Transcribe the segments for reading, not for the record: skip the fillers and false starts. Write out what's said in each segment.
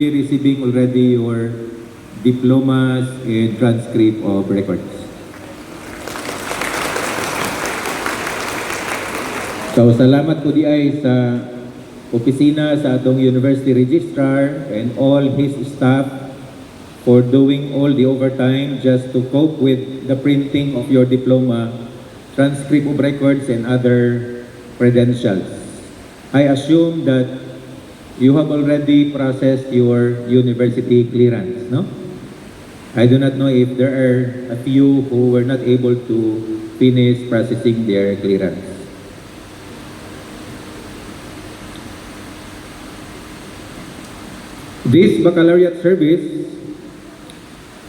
receiving already your diplomas and transcript of records. So salamat po di ay sa opisina sa atong University Registrar and all his staff for doing all the overtime just to cope with the printing of your diploma, transcript of records, and other credentials. I assume that you have already processed your university clearance, no? I do not know if there are a few who were not able to finish processing their clearance. This Baccalaureate Service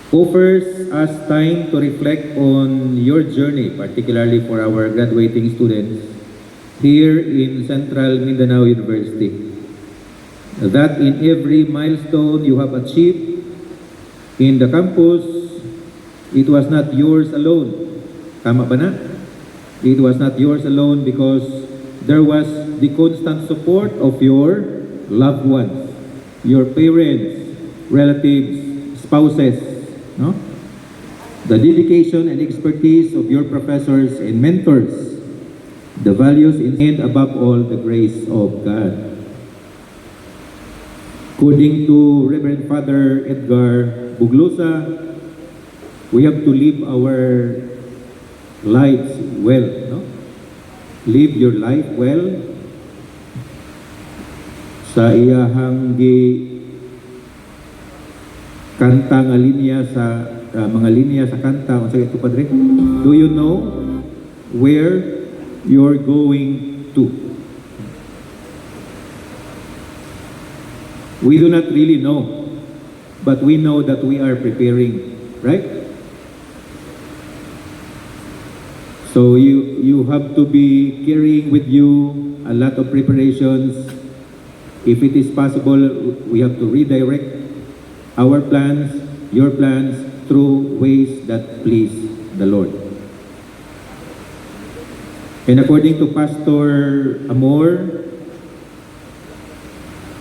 offers us time to reflect on your journey, particularly for our graduating students here in Central Mindanao University. That in every milestone you have achieved in the campus, it was not yours alone. Tama ba na? It was not yours alone because there was the constant support of your loved ones, your parents, relatives, spouses, no? The dedication and expertise of your professors and mentors, the values and above all, the grace of God. According to Reverend Father Edgar Buglosa, we have to live our lives well, no? Live your life well. Sa iyahang kanta nga linya sa mga linya sa kanta unsa ito padre? Do you know where you're going to? We do not really know, but we know that we are preparing, right? So you have to be carrying with you a lot of preparations. If it is possible, we have to redirect our plans, your plans, through ways that please the Lord. And according to Pastor Amor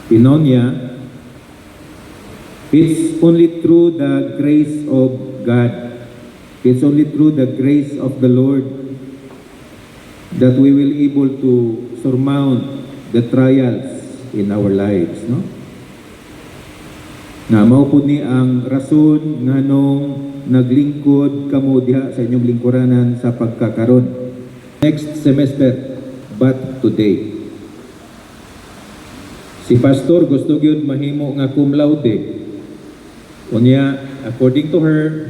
Pinonia, it's only through the grace of God, it's only through the grace of the Lord that we will able to surmount the trials in our lives, no? Na mao pud ni ang rason nganong naglingkod kamo diha sa inyong lingkuranan sa pagkakaron. Next semester, but today. Si Pastor gusto gyud mahimo nga cum laude. Unya, according to her,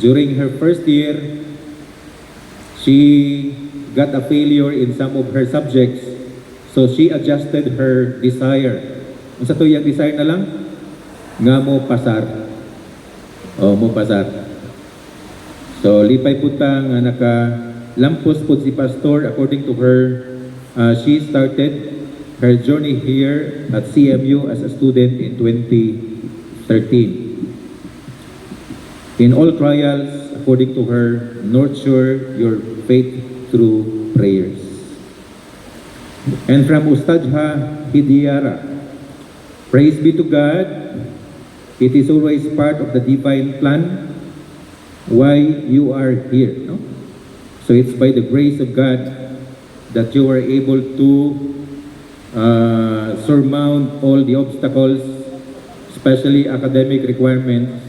during her first year, she got a failure in some of her subjects, so she adjusted her desire. Unsa to yung desire na lang? Nga mo pasar. O, mo pasar. So, lipay puta nga nakalampos po si Pastor. According to her, she started her journey here at CMU as a student in 2013. In all trials, according to her, nurture your faith through prayers. And from Ustadha Hidiara, praise be to God, it is always part of the divine plan why you are here, no? So it's by the grace of God that you are able to surmount all the obstacles, especially academic requirements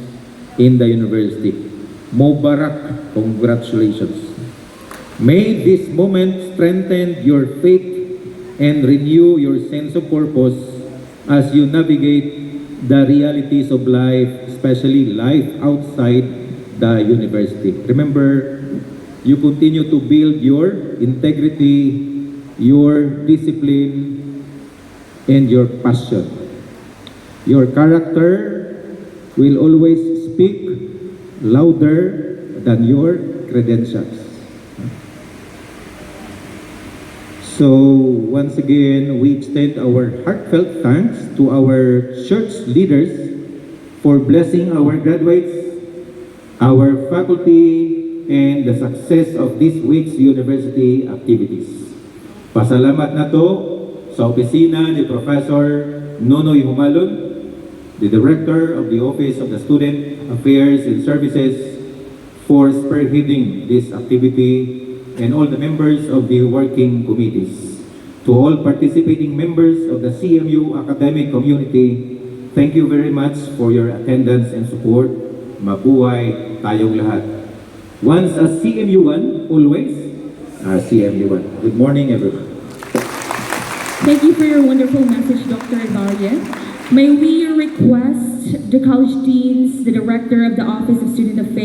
in the university. Mubarak, congratulations. May this moment strengthen your faith and renew your sense of purpose as you navigate the realities of life, especially life outside the university. Remember, you continue to build your integrity, your discipline, and your passion. Your character will always speak louder than your credentials. So once again, we extend our heartfelt thanks to our church leaders for blessing our graduates, our faculty, and the success of this week's university activities. Pasalamat na to sa opisina ni Professor Nonoy Humalon, the Director of the Office of the Student Affairs and Services for spearheading this activity, and all the members of the working committees. To all participating members of the CMU academic community, thank you very much for your attendance and support. Mabuhay tayong lahat. Once a CMU1, always a CMU1. Good morning, everyone. Thank you for your wonderful message, Dr. Eballe. May we request the college deans, the Director of the Office of Student Affairs,